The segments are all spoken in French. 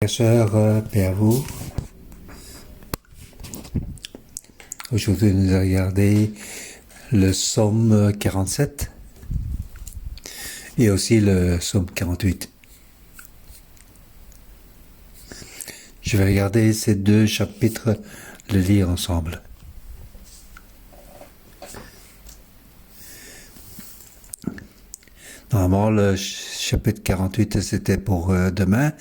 Sœurs, paix à vous. Aujourd'hui, nous allons regarder le psaume 47 et aussi le psaume 48. Je vais regarder ces deux chapitres, le lire ensemble. Normalement, le chapitre 48, c'était pour demain,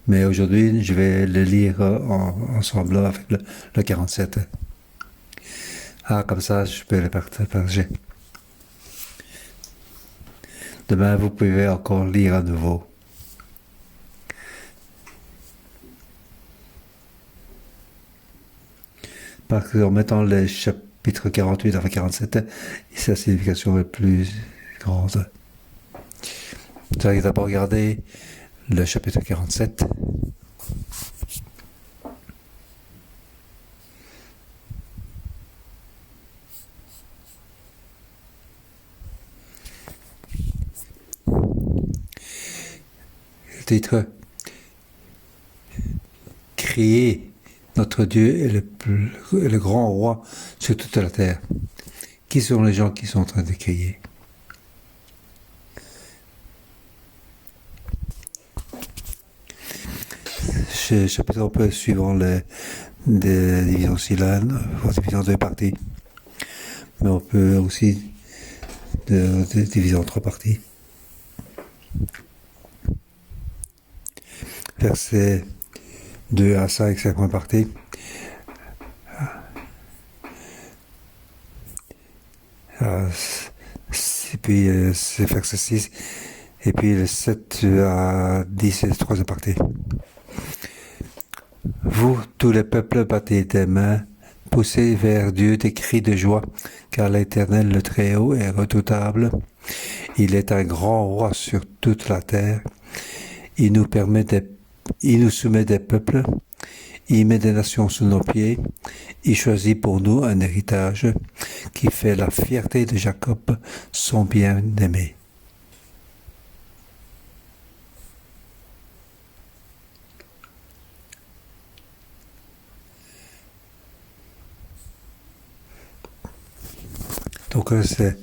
mais aujourd'hui, je vais le lire ensemble avec le 47. Comme ça, je peux le partager. Demain, vous pouvez encore lire à nouveau. Parce qu'en mettant le chapitre 48 avec 47, sa signification est plus grande. Vous allez d'abord regarder le chapitre 47. Le titre: Criez, notre Dieu est le grand roi sur toute la terre. Qui sont les gens qui sont en train de crier? Ce chapitre, on peut suivre les divisions syllanes, division de deux parties. Mais on peut aussi diviser en trois parties. Versets 2 à 5, c'est la première partie. Et puis c'est verset 6. Et puis le 7 à 10, c'est la troisième partie. Vous, tous les peuples, battez des mains, poussez vers Dieu des cris de joie, car l'Éternel, le Très-Haut, est redoutable. Il est un grand roi sur toute la terre. Il nous soumet des peuples. Il met des nations sous nos pieds. Il choisit pour nous un héritage qui fait la fierté de Jacob, son bien-aimé. Donc ce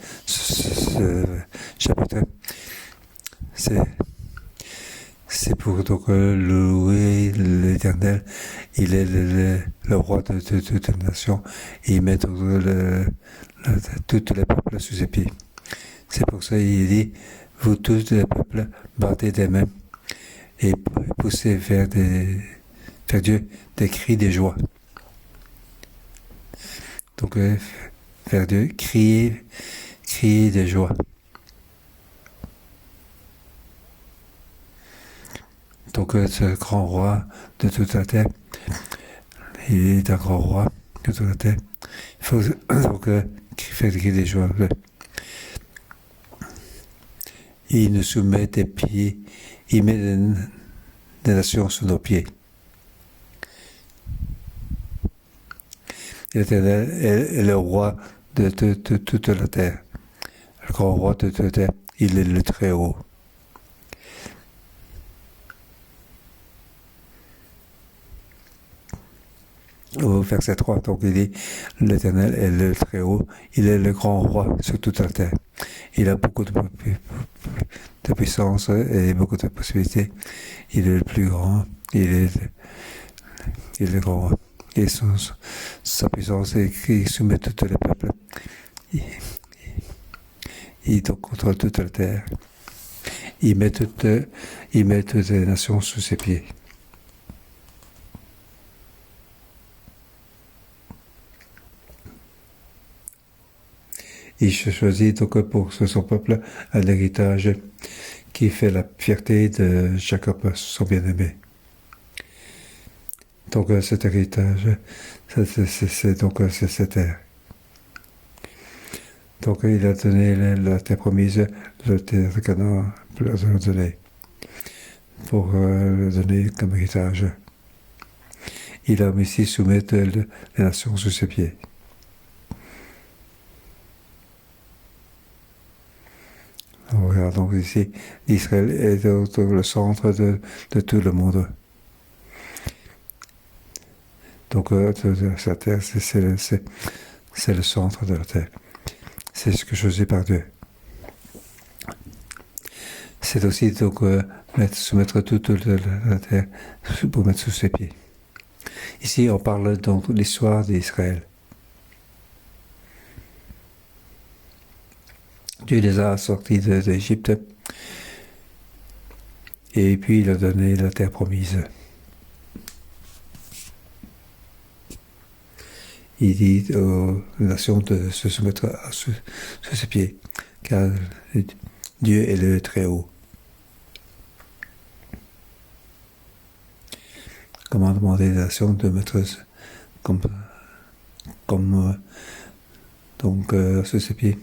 chapitre, c'est pour donc louer l'Éternel. Il est le roi de toute la nation. Et il met tous les peuples sous ses pieds. C'est pour ça qu'il dit: vous tous les peuples, battez des mains et poussez vers Dieu des cris de joie. Donc vers Dieu, crier de joie. Donc ce grand roi de toute la terre, il est un grand roi de toute la terre. Il faut donc faire des cris de joie. Il nous soumet des pieds, il met des nations sous nos pieds. L'Éternel est le roi de toute la terre. Le grand roi de toute la terre, il est le Très-Haut. Au verset 3, donc il dit: l'Éternel est le Très-Haut, il est le grand roi sur toute la terre. Il a beaucoup de puissance et beaucoup de possibilités. Il est le plus grand, il est le grand roi. Et sa puissance est qu'il soumet tous les peuples. Il contrôle toute la terre. Il met toutes les nations sous ses pieds. Il choisit donc pour son peuple un héritage qui fait la fierté de Jacob, son bien-aimé. Donc cet héritage, c'est cette terre. Donc il a donné la terre promise, la terre de Canaan, pour le donner comme héritage. Il a aussi soumettre les nations sous ses pieds. Regardons ici, Israël est le centre de tout le monde. Donc, sa terre, c'est le centre de la terre. C'est ce que choisi par Dieu. C'est aussi donc soumettre toute la terre pour mettre sous ses pieds. Ici, on parle donc de l'histoire d'Israël. Dieu les a sortis d'Égypte et puis il a donné la terre promise. Il dit aux nations de se soumettre sous ses pieds, car Dieu est le Très-Haut. Comment demander aux nations de mettre sous ses pieds?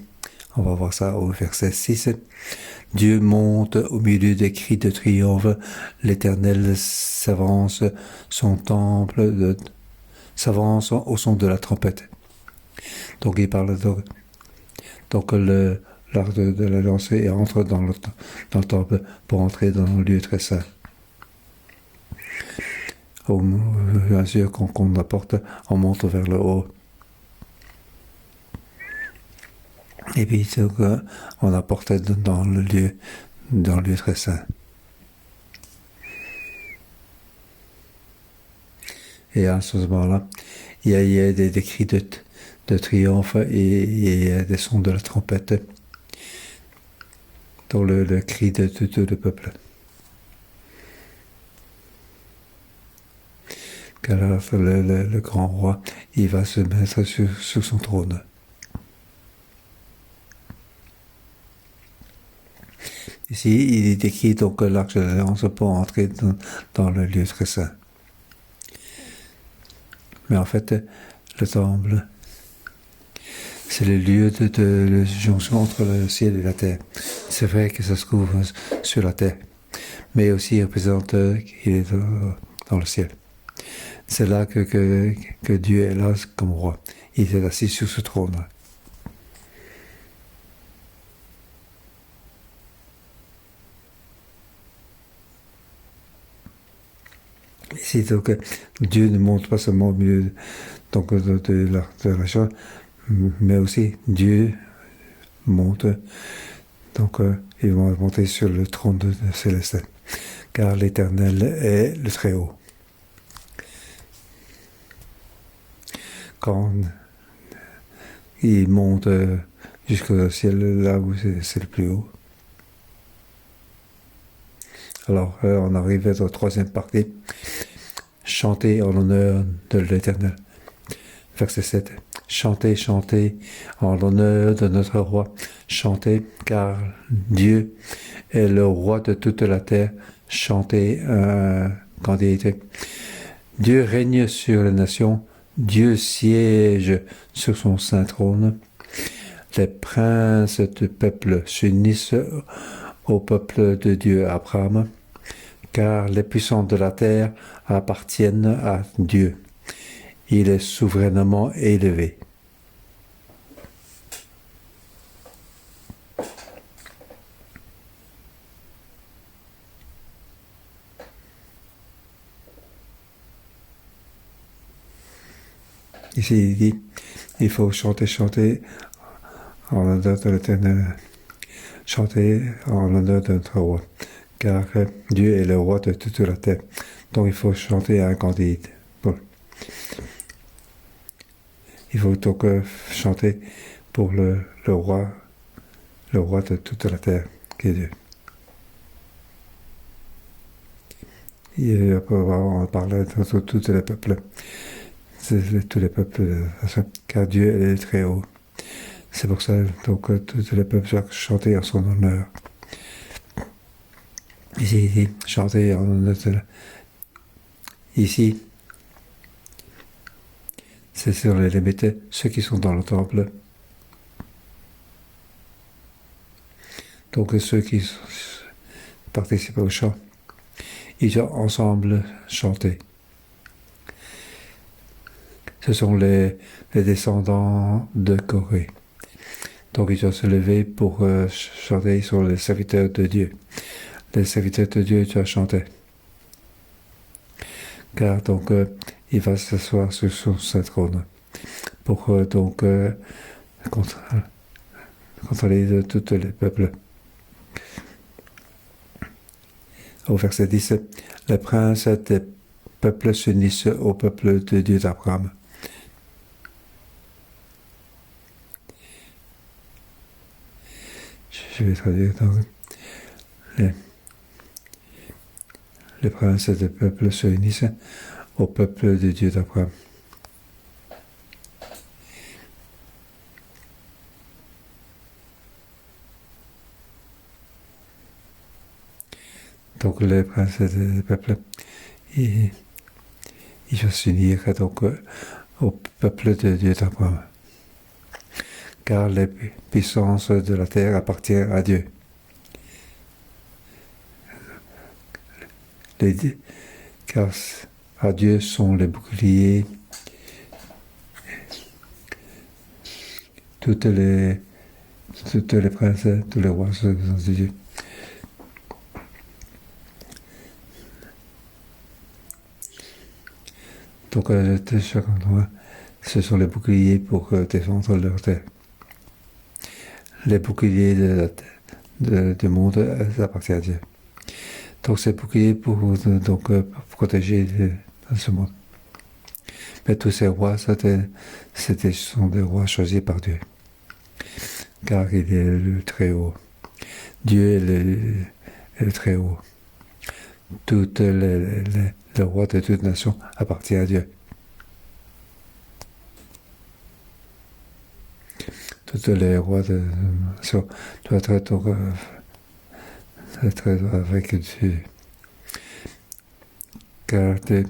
On va voir ça au verset 6. Dieu monte au milieu des cris de triomphe. L'Éternel s'avance, son temple s'avance au son de la trompette. Donc il parle donc l'arc de la lancée et entre dans le temple pour entrer dans le lieu très saint. Au mesure qu'on apporte, on monte vers le haut. Et puis on apporte dans le lieu très saint. Et à ce moment-là, il y a des cris de triomphe et des sons de la trompette dans le cri de tout le peuple. Car le grand roi, il va se mettre sur son trône. Ici, il décrit donc l'arche de l'alliance pour entrer dans le lieu très saint. Mais en fait, le temple, c'est le lieu de jonction entre le ciel et la terre. C'est vrai que ça se trouve sur la terre, mais aussi il représente qu'il est dans le ciel. C'est là que Dieu est là comme roi. Il est assis sur ce trône. Ici, donc, Dieu ne montre pas seulement au milieu donc, de la chose, mais aussi Dieu monte. Donc, il va monter sur le trône de céleste, car l'Éternel est le Très-Haut. Quand il monte jusqu'au ciel, là où c'est le plus haut. Alors, on arrive à la troisième partie. Chantez en l'honneur de l'Éternel. Verset 7. Chantez, chantez en l'honneur de notre roi. Chantez, car Dieu est le roi de toute la terre. Chantez quand il était. Dieu règne sur les nations. Dieu siège sur son saint trône. Les princes du peuple s'unissent au peuple de Dieu Abraham, car les puissants de la terre appartiennent à Dieu. Il est souverainement élevé. Ici, il dit, il faut chanter en l'honneur de l'Éternel. Chanter en l'honneur de notre roi, car Dieu est le roi de toute la terre. Donc il faut chanter à un cantique. Bon. Il faut donc chanter pour le roi de toute la terre, qui est Dieu. Et après, on parlait de tous les peuples. Tous les peuples, car Dieu est très haut. C'est pour ça donc tous les peuples doivent chanter en son honneur. Ici, il dit chanter en honneur de Ici, c'est sur les limites, ceux qui sont dans le temple. Donc ceux qui participent au chant, ils doivent ensemble chanter. Ce sont les descendants de Corée. Donc ils doivent se lever pour chanter sur les serviteurs de Dieu. Les serviteurs de Dieu doivent chanter. Car donc il va s'asseoir sur son trône pour donc contrôler tous les peuples. Au verset 10, les princes des peuples s'unissent au peuple de Dieu d'Abraham. Je vais traduire donc. Les princes des peuples s'unissent au peuple de Dieu d'Abraham. Donc les princes des peuples, ils vont s'unir donc au peuple de Dieu d'Abraham. Car les puissances de la terre appartiennent à Dieu. Car à Dieu sont les boucliers, toutes les princes, tous les rois sont de Dieu. Donc chaque endroit, ce sont les boucliers pour défendre leur terre. Les boucliers du monde appartiennent à Dieu. Donc ces boucliers pour protéger ce monde. Mais tous ces rois, sont des rois choisis par Dieu. Car il est le Très-Haut. Dieu est le Très-Haut. Tous les rois de toute nation appartiennent à Dieu. Tous les rois de nation doivent être avec Dieu. Car Dieu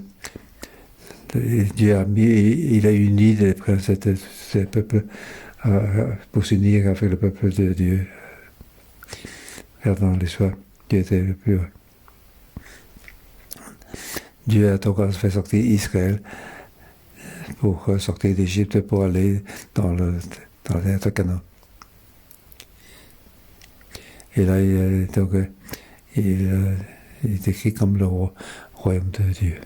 il a uni les princes de ces peuples pour s'unir avec le peuple de Dieu. Car dans l'histoire, Dieu était le plus haut. Dieu a donc fait sortir Israël pour sortir d'Égypte pour aller dans la terre de Canaan. Et là, il est écrit comme le royaume de Dieu.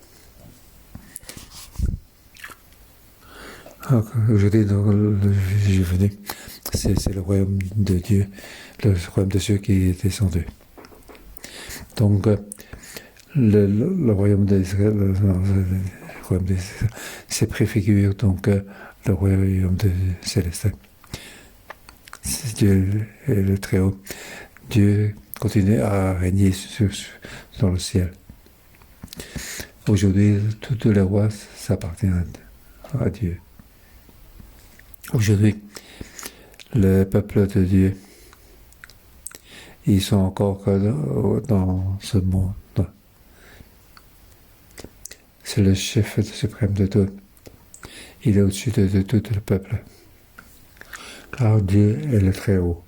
Aujourd'hui, je venais, c'est le royaume de Dieu, le royaume de ceux qui est descendu. Donc, le royaume d'Israël, c'est préfigure donc le royaume de céleste. Dieu est le Très-Haut. Dieu continue à régner dans le ciel. Aujourd'hui, tous les rois s'appartiennent à Dieu. Aujourd'hui, le peuple de Dieu, ils sont encore dans ce monde. C'est le chef suprême de tout. Il est au-dessus de tout le peuple. Car Dieu est le Très-Haut.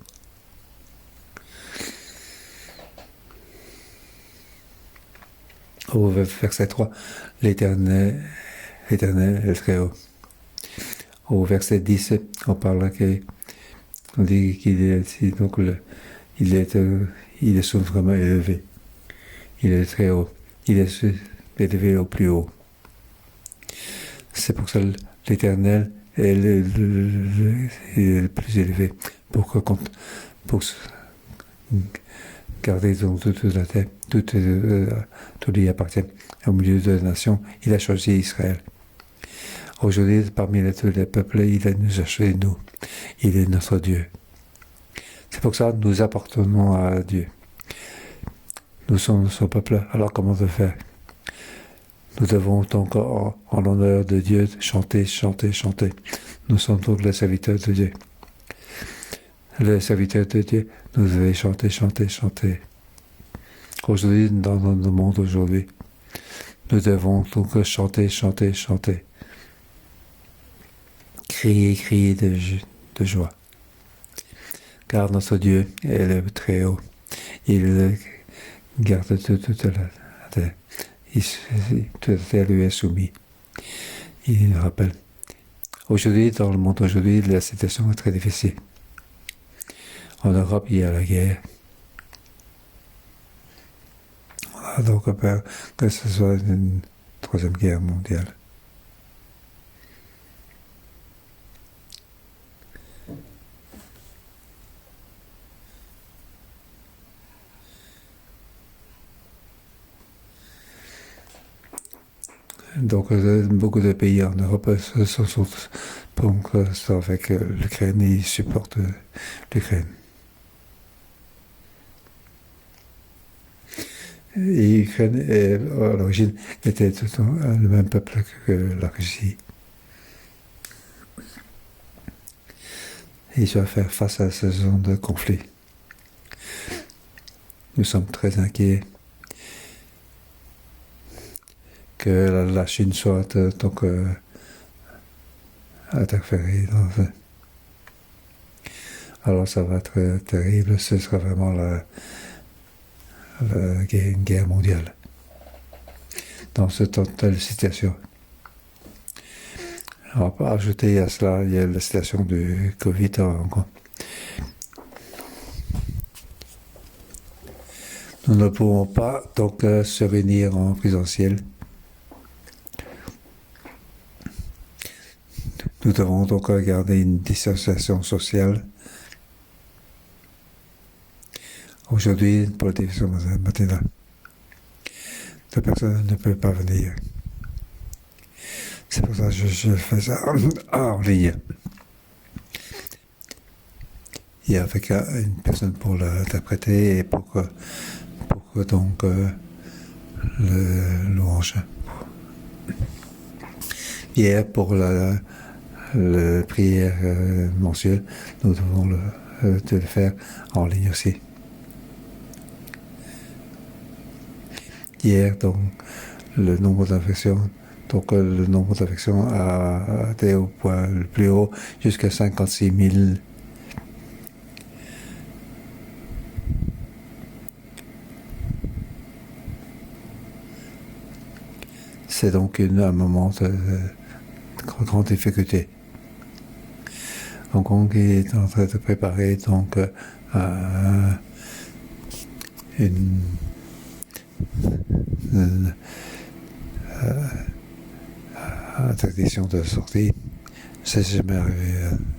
Au verset 3, l'Éternel est le Très-Haut. Au verset 10, on dit qu'il est donc il est souverainement élevé. Il est très haut. Il est élevé au plus haut. C'est pour ça que l'Éternel est le plus élevé pour garder donc toute la terre, tout lui appartient. Au milieu de la nation, il a choisi Israël. Aujourd'hui, parmi tous les peuples, il nous a choisi nous. Il est notre Dieu. C'est pour ça que nous appartenons à Dieu. Nous sommes son peuple, alors comment le faire? Nous devons donc, en l'honneur de Dieu, chanter. Nous sommes donc les serviteurs de Dieu. Les serviteurs de Dieu, nous devons chanter. Aujourd'hui, dans notre monde aujourd'hui, nous devons donc chanter. Crier de joie. Car notre Dieu est le Très-Haut. Il garde toute la terre. Toute la terre lui est soumise. Il nous rappelle. Aujourd'hui, dans le monde aujourd'hui, la situation est très difficile. En Europe, il y a la guerre. On a donc peur que ce soit une troisième guerre mondiale. Donc, beaucoup de pays en Europe sont avec l'Ukraine et ils supportent l'Ukraine. Et l'Ukraine, à l'origine, était tout le même peuple que la Russie. Et ils doivent faire face à ce genre de conflit. Nous sommes très inquiets que la Chine soit interférée dans ça. Alors ça va être terrible, ce sera vraiment une guerre mondiale dans cette telle situation. On va ajouter à cela, il y a la situation du Covid encore. Nous ne pouvons pas donc se réunir en présentiel. Nous devons donc garder une distanciation sociale. Aujourd'hui, pour la division matinale, deux personnes ne peuvent pas venir. C'est pour ça que je fais ça en ligne. Et avec une personne pour l'interpréter et pour donc le louange. Hier, pour la prière mensuelle, nous devons le faire en ligne aussi. Hier, donc, le nombre d'infections a été au point le plus haut, jusqu'à 56 000. C'est donc un moment de grande difficulté. Hong Kong est en train de préparer donc une interdiction de sortie. C'est jamais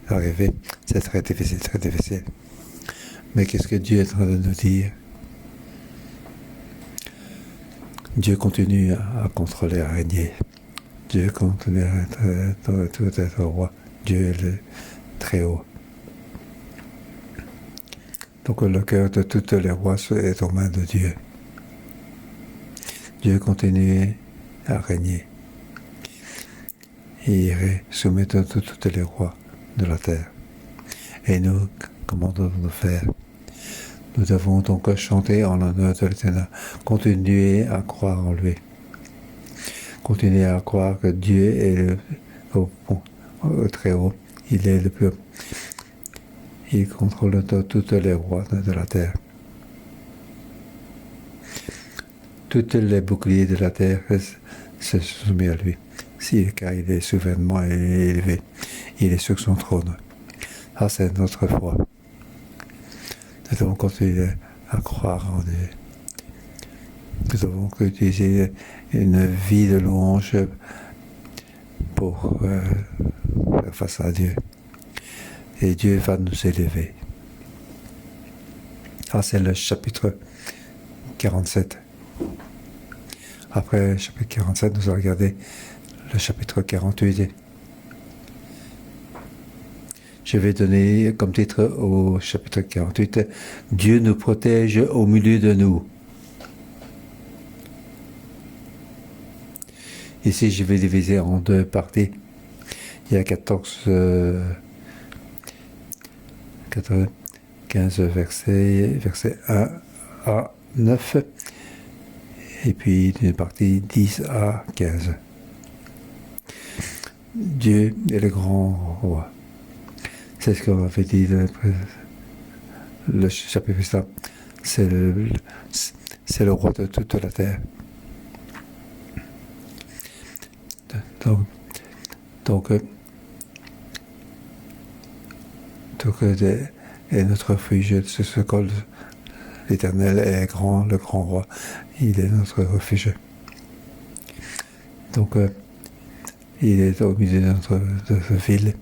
arrivé. C'est très difficile, très difficile. Mais qu'est-ce que Dieu est en train de nous dire? Dieu continue à contrôler, à régner. Dieu continue à être roi. Dieu est le très haut. Donc le cœur de tous les rois est aux mains de Dieu. Dieu continue à régner. Et il soumet tous les rois de la terre. Et nous, comment devons-nous faire? Nous devons donc chanter en l'honneur de l'Éternel, continuer à croire en lui, continuer à croire que Dieu est au très haut, il est le plus haut. Il contrôle tous les rois de la terre. Tous les boucliers de la terre se soumettent à lui, car il est souverainement élevé, il est sur son trône. Ça, c'est notre foi. Nous devons continuer à croire en Dieu. Nous devons utiliser une vie de louange pour faire face à Dieu. Et Dieu va nous élever. Ça, c'est le chapitre 47. Après le chapitre 47, nous allons regarder le chapitre 48. Je vais donner comme titre au chapitre 48, « Dieu nous protège au milieu de nous ». Ici, je vais diviser en deux parties. Il y a 15 versets 1 à 9, et puis une partie 10 à 15. Dieu est le grand roi. C'est ce qu'on avait dit le chapitre précédent. C'est le roi de toute la terre. Donc est notre refuge, c'est ce que l'Éternel est grand, le grand roi. Il est notre refuge. Donc il est au milieu de notre ville.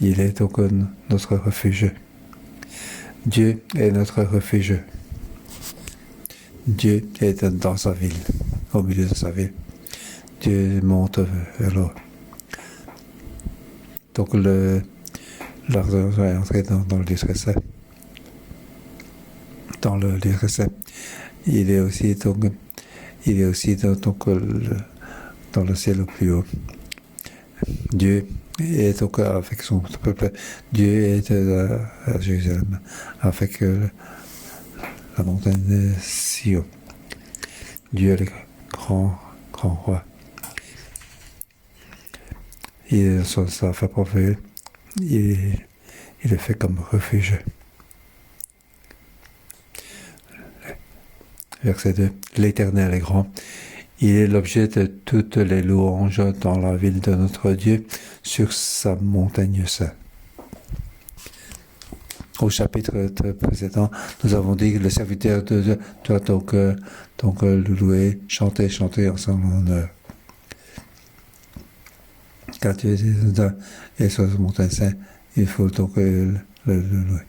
Il est donc notre refuge. Dieu est notre refuge. Dieu est dans sa ville, au milieu de sa ville. Dieu monte vers le haut. Donc l'argent est entré dans le lieu très saint. Dans le lieu très saint. Il est aussi dans le ciel au plus haut. Dieu est donc avec son peuple. Dieu est à Jérusalem avec la montagne de Sion. Dieu est le grand roi. Il sa propre il est fait comme refuge. Verset 2. L'Éternel est grand. Il est l'objet de toutes les louanges dans la ville de notre Dieu, sur sa montagne sainte. Au chapitre précédent, nous avons dit que le serviteur doit donc le louer, chanter en son honneur. Quand Dieu est sur sa montagne sainte, il faut donc le louer.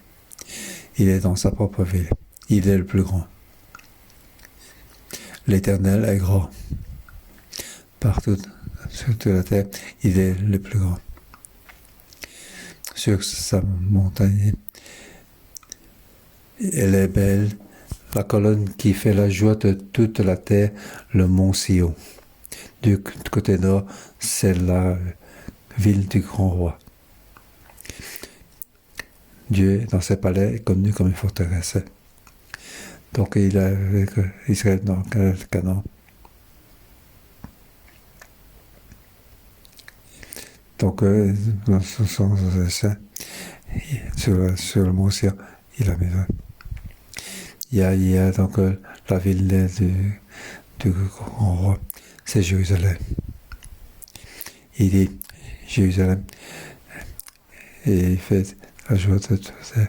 Il est dans sa propre ville. Il est le plus grand. L'Éternel est grand. Partout sur toute la terre, il est le plus grand. Sur sa montagne, elle est belle, la colonne qui fait la joie de toute la terre, le mont Sion. Du côté nord, c'est la ville du grand roi. Dieu, dans ses palais, est connu comme une forteresse. Donc il est avec Israël dans le Canaan. Donc dans son sein, sur le mont Sion, il a besoin. Il y a donc la ville du grand roi, c'est Jérusalem. Il dit Jérusalem, et il fait la joie de tout ça.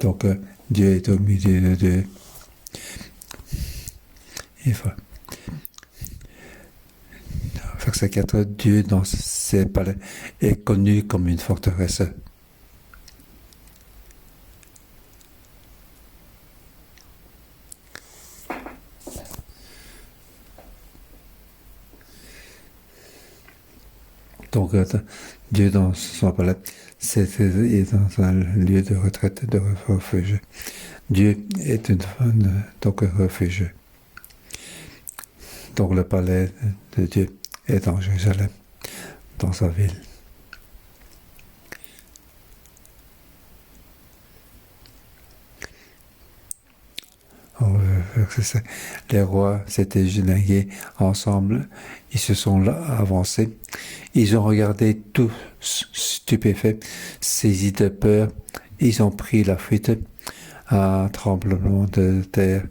Donc Dieu est au milieu de verset 4, Dieu dans ses palais est connu comme une forteresse. Donc Dieu dans son palais, c'est dans un lieu de retraite, de refuge. Dieu est donc un refuge. Donc le palais de Dieu est dans Jérusalem, dans sa ville. Les rois s'étaient distingués ensemble, ils se sont avancés, ils ont regardé tous stupéfaits, saisis de peur, ils ont pris la fuite. Un tremblement de terre,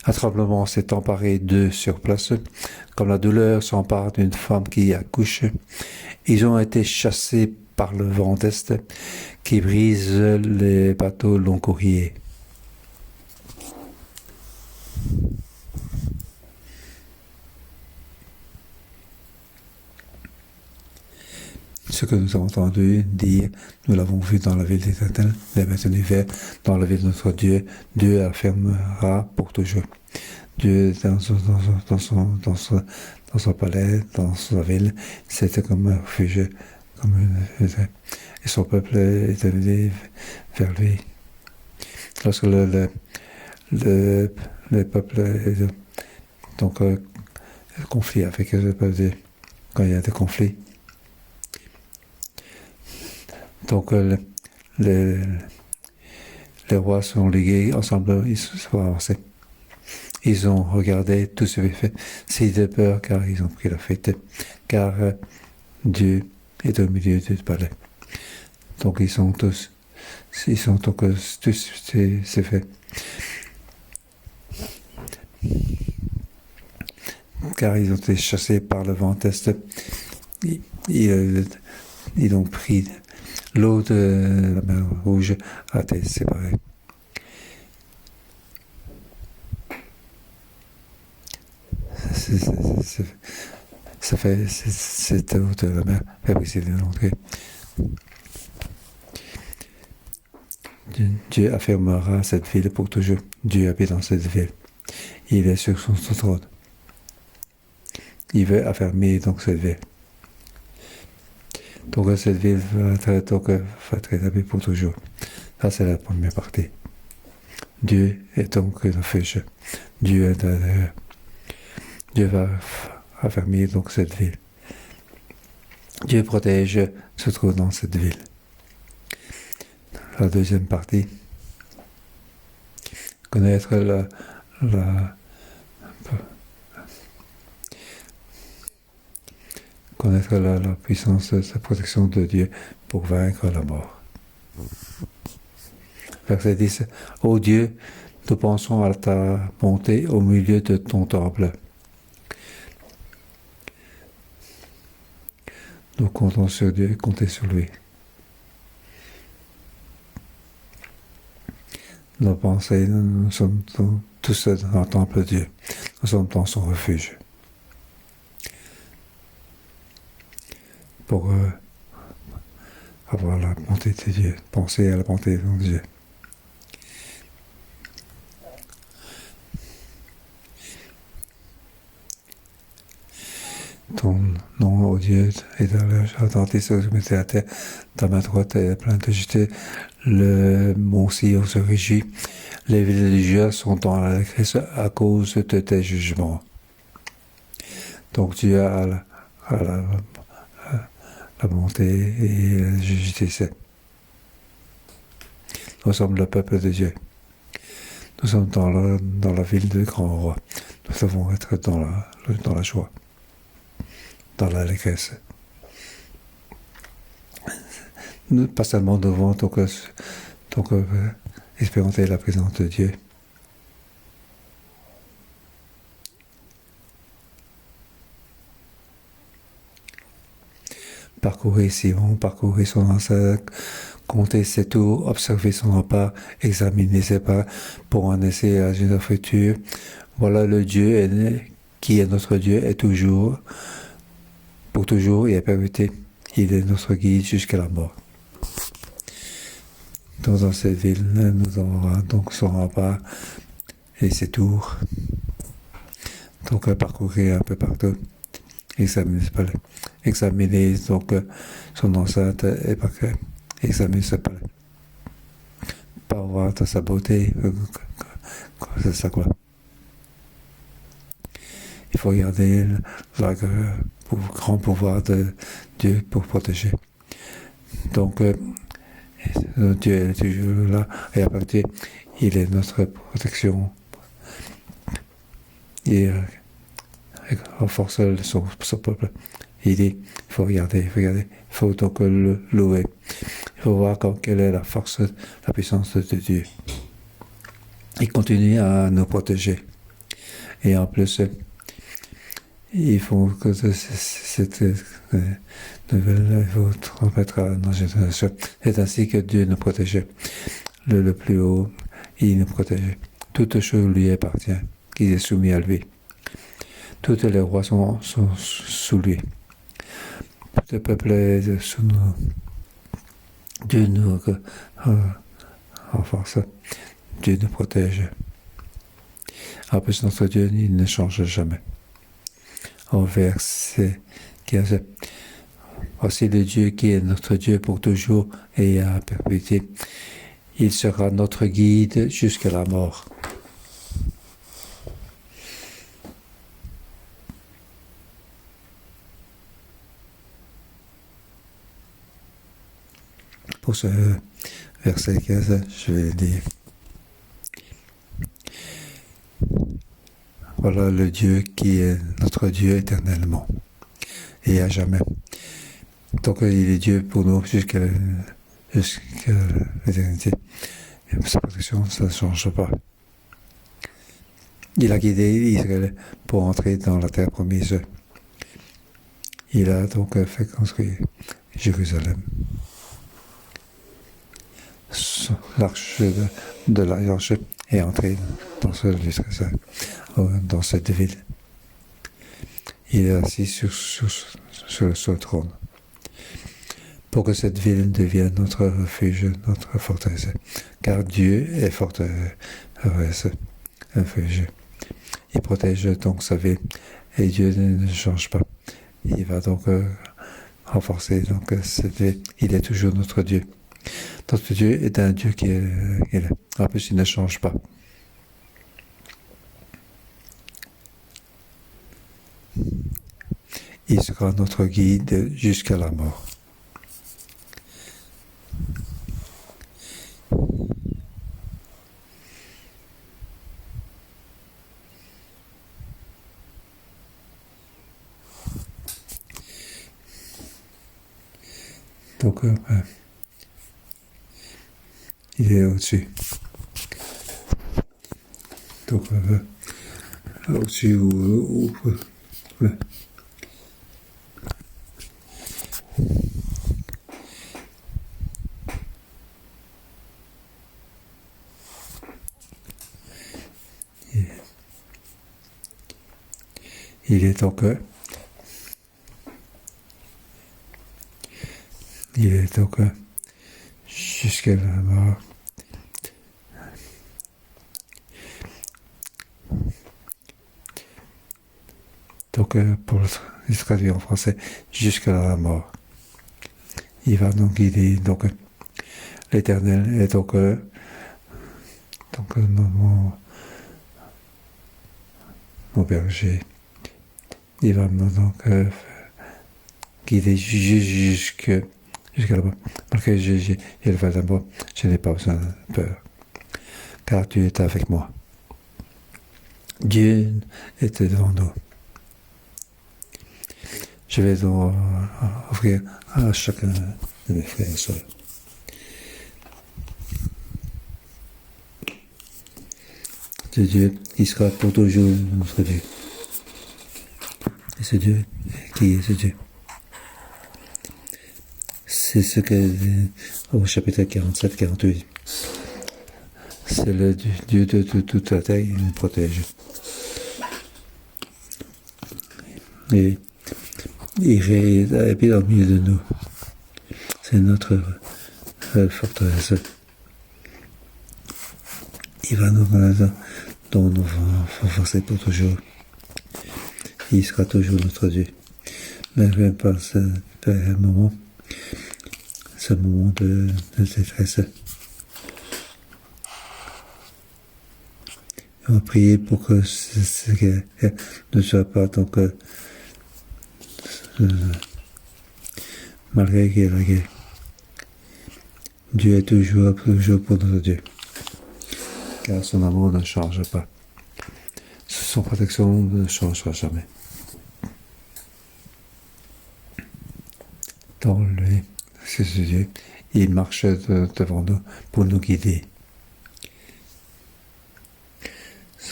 un tremblement s'est emparé d'eux sur place, comme la douleur s'empare d'une femme qui accouche. Ils ont été chassés par le vent d'est qui brise les bateaux long courriers. Ce que nous avons entendu dire, nous l'avons vu dans la ville d'Éternel, les maintenant hiver, dans la ville de notre Dieu, Dieu affirmera pour toujours. Dieu dans son palais, dans sa ville, c'était comme un refuge, et son peuple est allé vers lui. Lorsque le peuple est donc conflit avec le peuple, quand il y a des conflits. Donc les rois sont ligués ensemble, ils se sont avancés. Ils ont regardé tout ce qui est fait, c'est de peur car ils ont pris la fuite, car Dieu est au milieu du palais. Donc ils sont tous c'est fait. Car ils ont été chassés par le vent est. Ils ont pris l'eau de la mer Rouge a été séparée. Ça fait cette eau de la mer fait briser l'entrée. Dieu affirmera cette ville pour toujours. Dieu habite dans cette ville. Il est sur son trône. Il veut affermir donc cette ville. Donc cette ville va être établie pour toujours. Ça, c'est la première partie. Dieu est donc refuge. Dieu est Dieu va affermir donc cette ville. Dieu protège, se trouve dans cette ville. La deuxième partie, connaître la puissance de la protection de Dieu pour vaincre la mort. Verset 10. Ô Dieu, nous pensons à ta bonté au milieu de ton temple. Nous comptons sur Dieu et comptez sur lui. Nos pensées, nous sommes tous dans le temple de Dieu. Nous sommes dans son refuge. Pour avoir la bonté de Dieu, penser à la bonté de Dieu. Ton nom, ô Dieu, est dans le jardin des cieux, mettez à terre, ta main droite est pleine de justice, le mont Sion se réjouit, les villes de Juda sont dans la détresse à cause de tes jugements. Donc Dieu a la bonté et la justice. Nous sommes le peuple de Dieu. Nous sommes dans la ville de grand roi. Nous devons être dans la joie, dans l'allégresse. Nous, pas seulement devons expérimenter la présence de Dieu, parcourir Sion, parcourir son enceinte, compter ses tours, observer son repas, examiner ses pas pour en essayer à une future. Voilà le Dieu qui est notre Dieu est toujours, pour toujours et à perpétuité. Il est notre guide jusqu'à la mort. Dans cette ville, nous aurons donc son repas et ses tours. Donc parcourir un peu partout. Examiner donc son enceinte et examiner ce palais. Pas voir sa beauté, c'est ça quoi. Il faut regarder le grand pouvoir de Dieu pour protéger. Donc Dieu est toujours là et à partir, il est notre protection. Et renforce son peuple. Il dit, il faut regarder, il faut donc le louer. Il faut voir quelle est la force, la puissance de Dieu. Il continue à nous protéger. Et en plus, il faut que cette nouvelle, il faut transmettre à nos générations. C'est ainsi que Dieu nous protège. Le plus haut, il nous protège. Toute chose lui appartient, qui est soumis à lui. Tous les rois sont sous lui. Tout le peuple est sous nous. Dieu nous renforce. Dieu nous protège. En plus, notre Dieu, il ne change jamais. Au verset 15. Voici le Dieu qui est notre Dieu pour toujours et à perpétuité. Il sera notre guide jusqu'à la mort. Pour ce verset 15, je vais dire. Voilà le Dieu qui est notre Dieu éternellement et à jamais. Donc il est Dieu pour nous jusqu'à l'éternité. Et sa protection, ça ne change pas. Il a guidé Israël pour entrer dans la terre promise. Il a donc fait construire Jérusalem. L'arche de l'alliance est entrée dans ce lieu très saint, dans cette ville. Il est assis sur son trône. Pour que cette ville devienne notre refuge, notre forteresse. Car Dieu est forteresse, refuge. il protège donc sa vie. Et Dieu ne change pas. Il va donc renforcer donc cette vie. Il est toujours notre Dieu. Notre Dieu est un Dieu qui est là. En plus, il ne change pas. Il sera notre guide jusqu'à la mort. Donc, il est au-dessus. Donc, au-dessus ou il est donc jusqu'à la mort. Donc, pour le traduire en français, jusqu'à la mort. Il va donc guider, donc, l'Éternel est donc mon berger. Il va donc guider jusqu'à là-bas. Malgré j'ai le va d'abord, je n'ai pas besoin de peur, car tu es avec moi. Dieu est devant nous. Je vais donc offrir à chacun de mes frères et sœurs. C'est Dieu qui sera pour toujours notre Dieu. Et ce Dieu, qui est ce Dieu? C'est ce que, au chapitre 47-48, c'est le Dieu de toute la terre, il nous protège. Et il habite au milieu de nous. C'est notre forteresse. Il va nous renforcer pour toujours. Il sera toujours notre Dieu. Mais même pas ce moment de détresse. On va prier pour que ce ne soit pas donc malgré qu'il y ait la guerre. Dieu est toujours pour notre Dieu. Car son amour ne change pas. Son protection ne changera jamais. Dans lui, c'est ce Dieu. Il marche devant nous pour nous guider.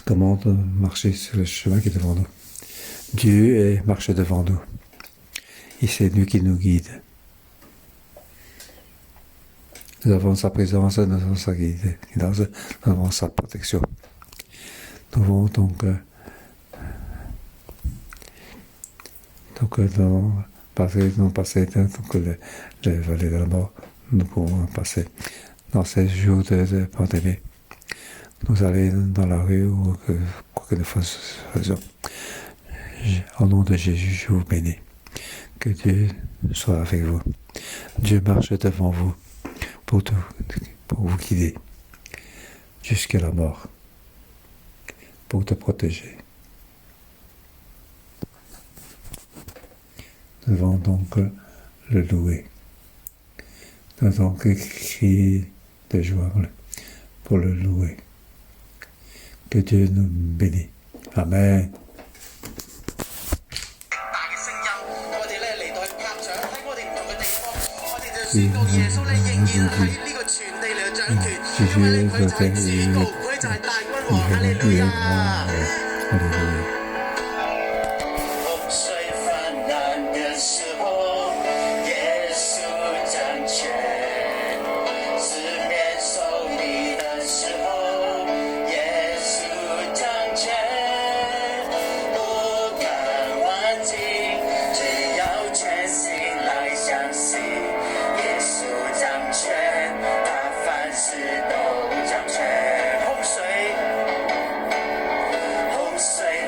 Comment marcher sur le chemin qui est devant nous. Dieu marche devant nous. Et c'est lui qui nous guide. Nous avons sa présence, nous avons sa guidance, nous avons sa protection. Nous avons donc passer donc les vallées de la mort, nous pouvons passer dans ces jours de pandémie. Nous aller dans la rue ou quoi que nous fassions. Au nom de Jésus, je vous bénis. Que Dieu soit avec vous. Dieu marche devant vous pour vous guider jusqu'à la mort, pour te protéger. Nous devons donc le louer. Nous devons crier de joie pour le louer. Que Dieu nous bénisse. Amen.洪水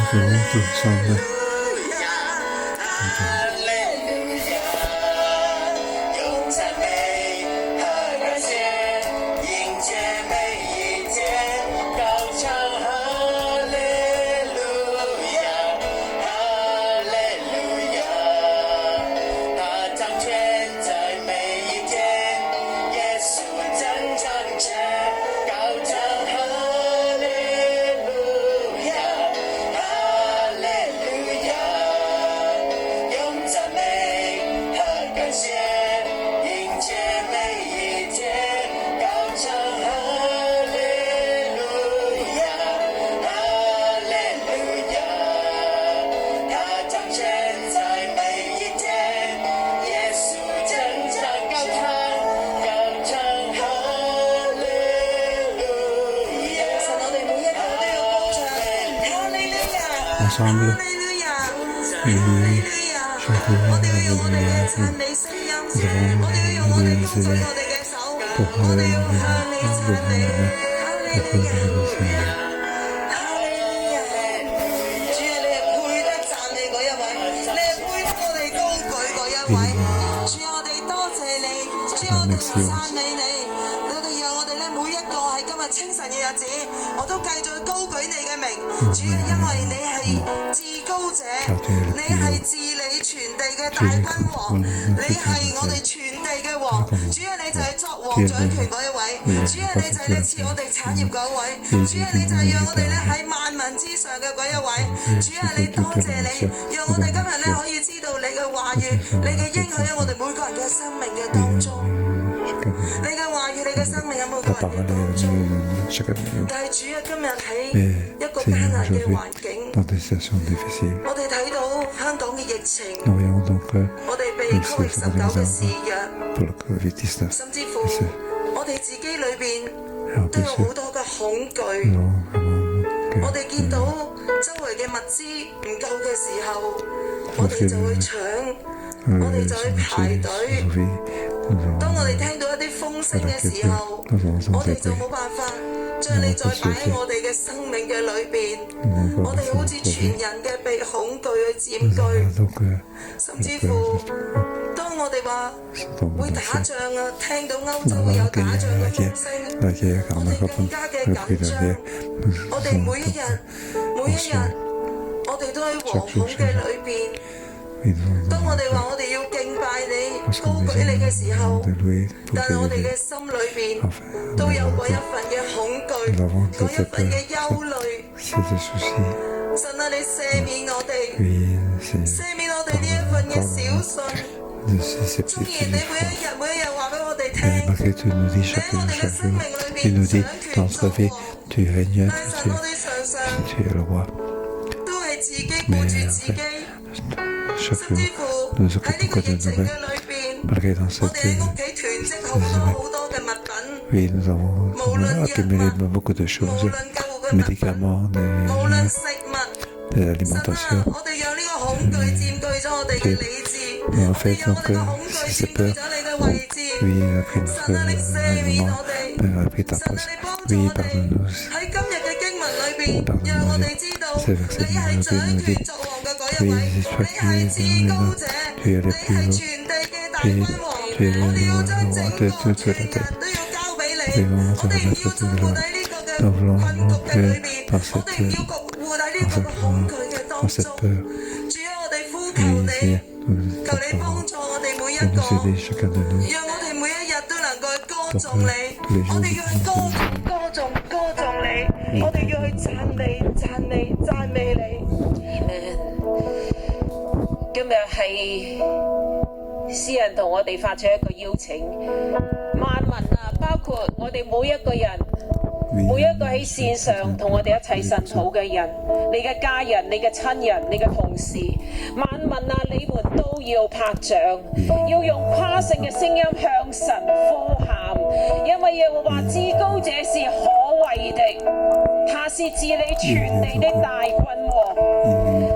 tous ensemble. Ensemble, et chanter Alléluia, devant l'Église, pour清晨嘅日子，我都繼續高舉你嘅名，主啊，因為你係至高者，你係治理全地嘅大君王，你係我哋全地嘅王，主啊，你就係作王掌權嗰一位，主啊，你就係賜我哋產業嗰一位，主啊，你就係讓我哋咧喺萬民之上嘅嗰一位，主啊，你多謝你，讓我哋今日咧可以知道你嘅話語，你嘅應許喺我哋每個人嘅生命嘅當中。你嘅話語，你嘅生命有冇個人嘅當中？但係主啊，今日喺一個艱難嘅環境，我哋睇到香港嘅疫情，我哋被 COVID-19 嘅肆虐，甚至乎我哋自己裏邊都有好多嘅恐懼。我哋見到周圍嘅物資唔夠嘅時候，我哋就去搶，我哋就去排隊。當我哋聽到一啲風聲嘅時候，我哋就冇辦法將你再擺喺我哋嘅生命嘅裏邊，我哋好似全人嘅被恐懼去佔據，甚至乎當我哋話會打仗啊，聽到歐洲會有打仗嘅風聲，我哋更加嘅緊張，我哋每一日，我哋都喺惶恐嘅裏邊。當我哋話我哋要敬拜你、高舉你嘅時候，但係我哋嘅心裏邊都有嗰一份嘅恐懼，嗰一份嘅憂慮。神啊，你赦免我哋，赦免我哋呢一份嘅小信。縱然你每一日話俾我哋聽，你喺我哋嘅生命裏邊掌權作王，但係神我哋常常都係自己顧住自己。甚至乎喺呢個疫情嘅裏邊，我哋喺屋企囤積好多嘅物品，無論藥物，無論救護嘅物品，無論食物，神啊，我哋讓呢個恐懼佔據咗我哋嘅理智，我哋讓呢個恐懼佔據咗你嘅位置。神啊，你赦免我哋，神啊，你幫助我哋喺今日嘅經文裏邊，讓我哋知道你係掌權作王嘅嗰一位，你係至高者，你係全地嘅大君王。我哋要將政府全人都要交俾你，我哋唔要再活喺呢個嘅困局嘅裏邊，我哋唔要活喺呢個恐懼嘅當中。主啊，我哋呼求你，求你幫助我哋每一個，讓我哋每一日都能夠去歌頌你，我哋要去歌頌你，我哋要去讚美你。今日係詩人同我哋發出一個邀請，萬民啊，包括我哋每一個人，每一個喺線上同我哋一齊神討嘅人，你嘅家人、你嘅親人、你嘅同事，萬民啊，你們都要拍掌，要用誇勝嘅聲音向神呼喊，因為耶和華至高者是可畏的，他是治理全地的大君王，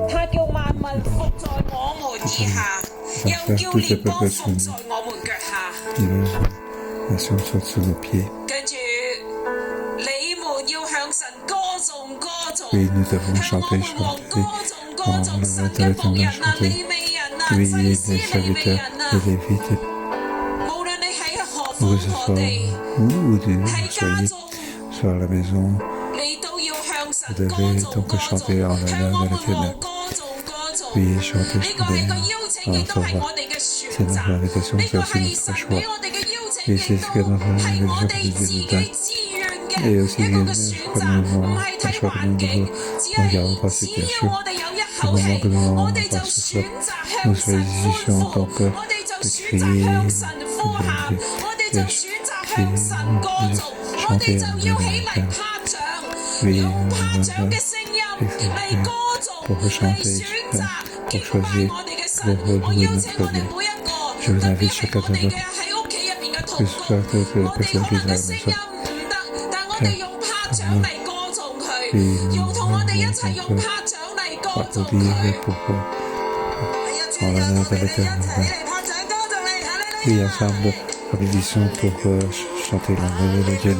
他叫萬民伏在我們以下，又叫列邦伏在我們腳下。跟住，你們要向神歌 Oui, nous devons chanter, chanter. On va dans l'éternel chanter. Veillez les serviteurs et les Lévites. Que ce soit où vous soyez, soit à la maison, vous devez donc chanter en l'honneur de l'Éternel. Veillez chanter, chanter en savoir. C'est notre invitation, c'est aussi notre choix. Et c'est ce que notre invitation nous donne. Et aussi, comme nous un choix que nous devons regarder par situation. Au moment que nous avons par ce choix, nous choisissons donc de crier, de chanter en l'Éternel. Oui, pour chanter, pour choisir le rôle de notre vie. Je vous invite chacun de nous, que ce soit de personnes qui sont à la maison, applaudir pour en l'honneur de l'Éternel. Et ensemble, applaudissons pour chanter l'honneur de Dieu.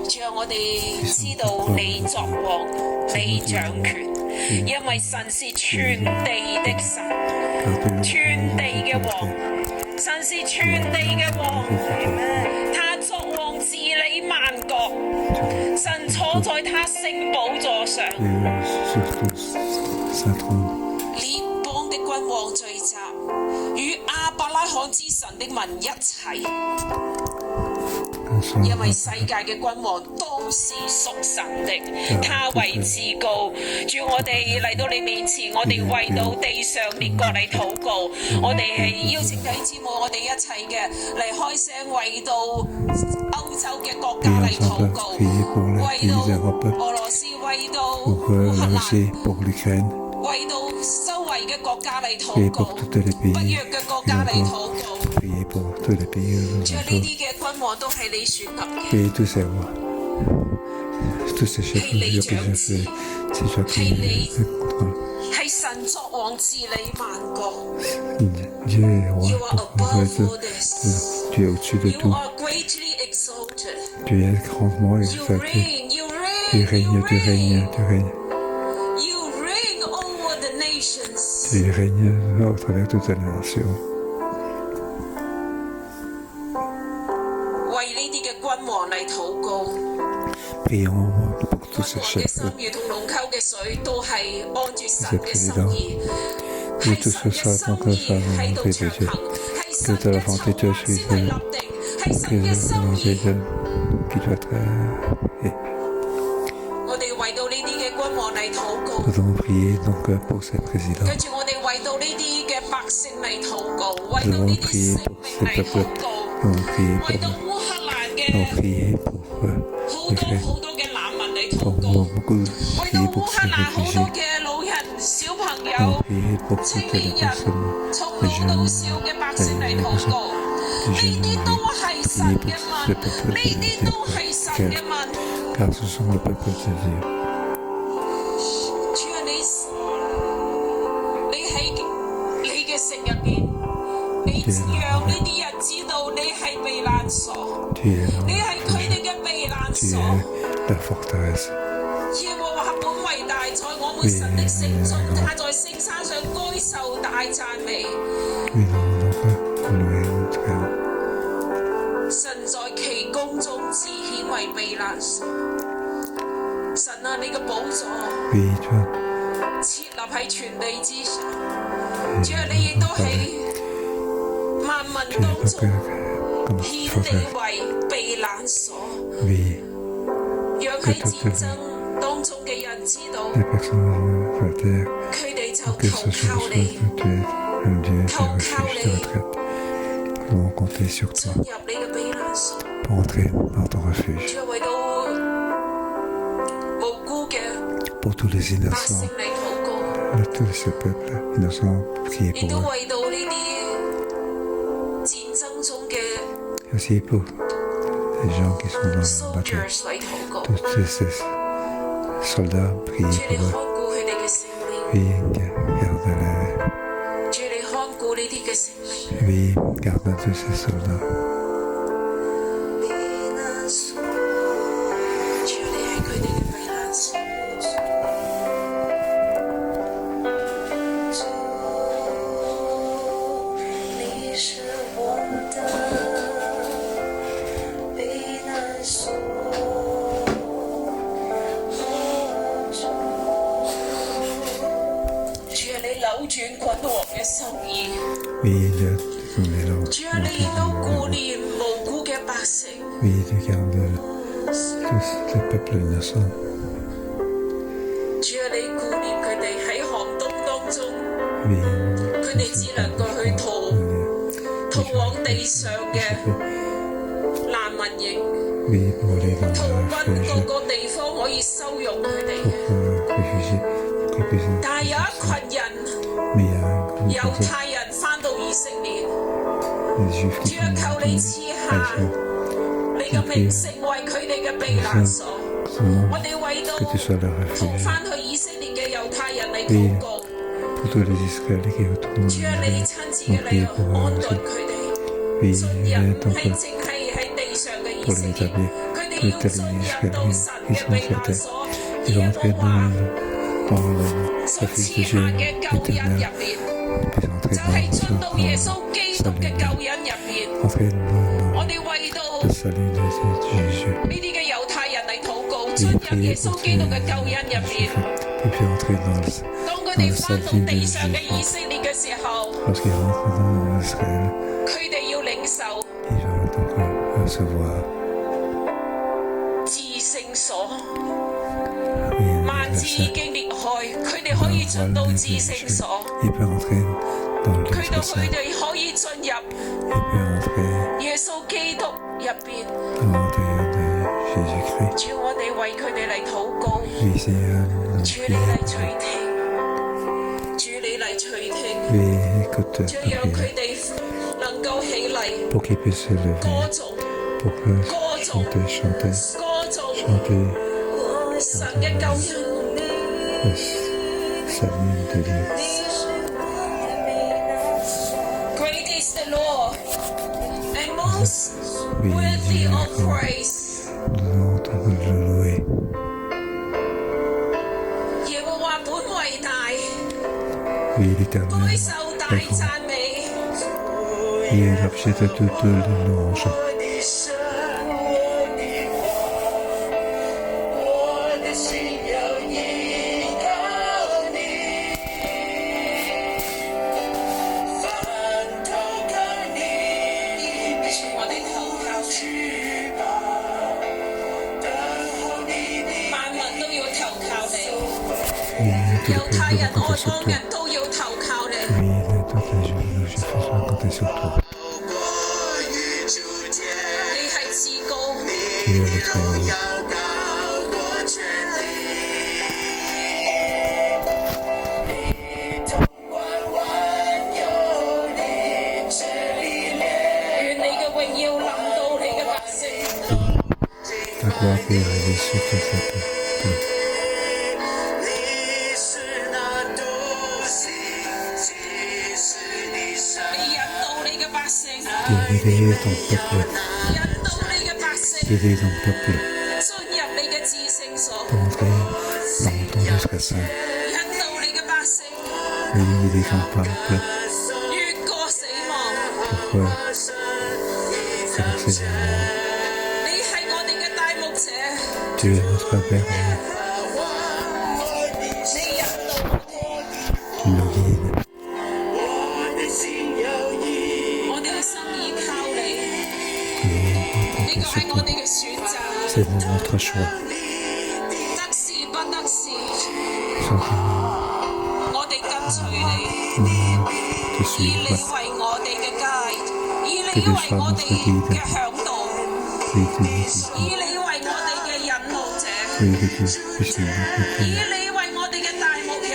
主啊，我哋知道你作王，你掌權，因為神是全地的神，全地嘅王，神是全地嘅王，他作王治理萬國，神坐在他聖寶座上，列邦的君王聚集，與亞伯拉罕之神的民一齊。因為世界嘅君王都是屬神的，他為至高。主，我哋嚟到你面前，我哋為到地上列國嚟禱告，我哋係邀請弟兄姊妹，我哋一齊嘅嚟開聲，為到歐洲嘅國家嚟禱告，為到俄羅斯，為到烏克蘭，為到周圍嘅國家嚟禱告，北約嘅國家嚟禱告。主，呢啲嘅君王都係你選立嘅，係你掌治，係你係神作王治理萬國。You are above all this. You are greatly exalted. You reign, you reign, you reign. You reign over the nations. Tu règnes à travers toutes les nations. 為呢啲嘅君王嚟禱告。 Prions pour tous ces 君王嘅 chefs. 心意同龍溝嘅水都係按住神嘅心意， Et 係 tout 神 ce 嘅 soit 心 donc 意喺度 de 長 Dieu. 行，係 Que 神 de la 嘅 volonté 籌 de 劃 Dieu 先係立定，係 que 神嘅心意。 qui doit être. 我哋為到呢啲嘅君王嚟禱告， Nous devons prier donc pour ces présidents. 跟住我哋為到呢啲嘅百姓嚟禱告，為 Nous 到呢 devons 啲 prier 性 pour 命 ces 嚟 peuples. 禱告， Nous devons prier 為到 pour 烏克蘭 nous devons 嘅 prier pour 好多 l'Ukraine. 好多嘅難民嚟 Pour 禱告。 beaucoup 為到 prier 烏 pour 克 ces 蘭好 réfugiés. 多嘅老人、小朋 Nous 友 devons、prier pour 青 toutes les 年人， personnes, 從 les 老到 jeunes, 少嘅百姓嚟禱告，呢啲都係神嘅民，呢啲都係神嘅民。 car ce sont le peuple de Dieu. 主啊，你喺你嘅城入邊，你讓呢啲人知道你係避難所， Tu es 你 là, 係佢哋嘅避難 tu 所。 es la forteresse. 耶和華本為大，在我們神的城中，他在聖山上該受大讚美。 Oui, nous devons louer notre Père. 神在其宮中自顯為避難所。神啊，你嘅寶座 Oui, tu as. 設立喺全地之上，主啊，你亦都喺萬民 Tu 當 es 中 comme 顯 forteresse. 你為避難所， Oui, 讓喺戰爭當中嘅人知道， les personnes sur la terre, 佢哋就 que 投 ce soit 靠你， tu es un Dieu de refuge, de retraite. Nous devons compter sur 進 toi 入你嘅避難所。 pour entrer dans ton refuge. 主啊，為到無辜嘅 Pour tous les 百 innocents, 姓嚟禱告。 tous ces peuples innocents, priez 亦 pour 都 eux. 為到呢啲戰爭中嘅 Et aussi pour les gens qui sont dans la bataille. soldiers 嚟禱告， Tous ces soldats, 主 priez 你 pour 看 eux. 顧佢哋嘅性命， Oui, garde-les. 主你看顧呢啲嘅性命。 Oui, garde tous ces soldats. 主你係佢哋嘅避難所。你是我的避难所。主啊，你扭轉君王嘅心意。 Oui, Dieu, tu es là. 主啊，你亦都顧念無辜嘅百姓。 Oui, tu gardes tous les peuples innocents. 主啊，你顧念佢哋喺寒冬當中， Oui, 佢哋只能夠去逃往地上嘅難民營。 Oui, pour aller dans 逃 le 奔 refuge, 到個地方可以收容佢哋 pour 嘅， réfugier, qu'ils puissent. 但係有一群人 Mais il y a un groupe 猶 de personnes, 太人翻到以色列， les juifs qui 主啊， sont 求你 venus 賜 à 下 Israël. 你嘅名成為佢哋嘅避難所。 Seulement 我哋為到 que tu sois leur 逃 refuge. 翻去以色列嘅猶太人嚟禱告， Pour tous les Israéliens qui retournent 主啊， en 你 Israël, 親自嘅 on 嚟 prie pour 安 eux 頓 aussi. 佢哋。 Oui, 進入 viens 唔 donc 係淨係喺地上嘅以 pour 色 les 列， établir. 佢哋要進入到神嘅避難所，耶和華所賜下嘅救恩入面，就係進到耶穌基督嘅救恩入面。我哋為到呢啲嘅猶太人嚟禱告，進入耶穌基督嘅救恩入面。當佢哋返到地上嘅以色列嘅時候，佢哋要領受至聖所。幔子已經裂開，佢哋可以進到至聖所，佢哋可以進入耶穌基督入邊。主，我哋為佢哋嚟禱告，主你嚟垂聽，主你嚟垂聽，主讓佢哋能夠起嚟歌頌神嘅救恩。Great is the Lord and most worthy of praise。耶和華本為大，該受大讚美。猶太人、外邦人都要投靠你。你係至高，願你嘅榮耀臨到你嘅百姓。引導你嘅百姓進入你嘅至聖所，引導你嘅百姓越過死亡。你係我哋嘅大牧者，你引導我哋。呢個係我哋嘅選擇，得時不得時，我哋跟隨你，以你為我哋嘅佳，以你為我哋嘅嚮導，以你為我哋嘅引導者，以你為我哋嘅大牧人。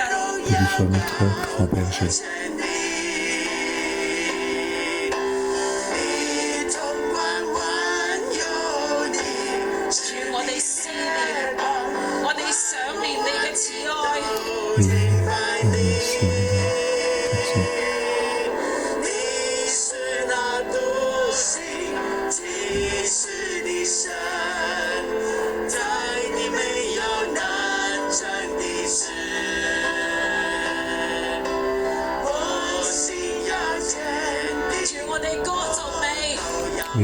我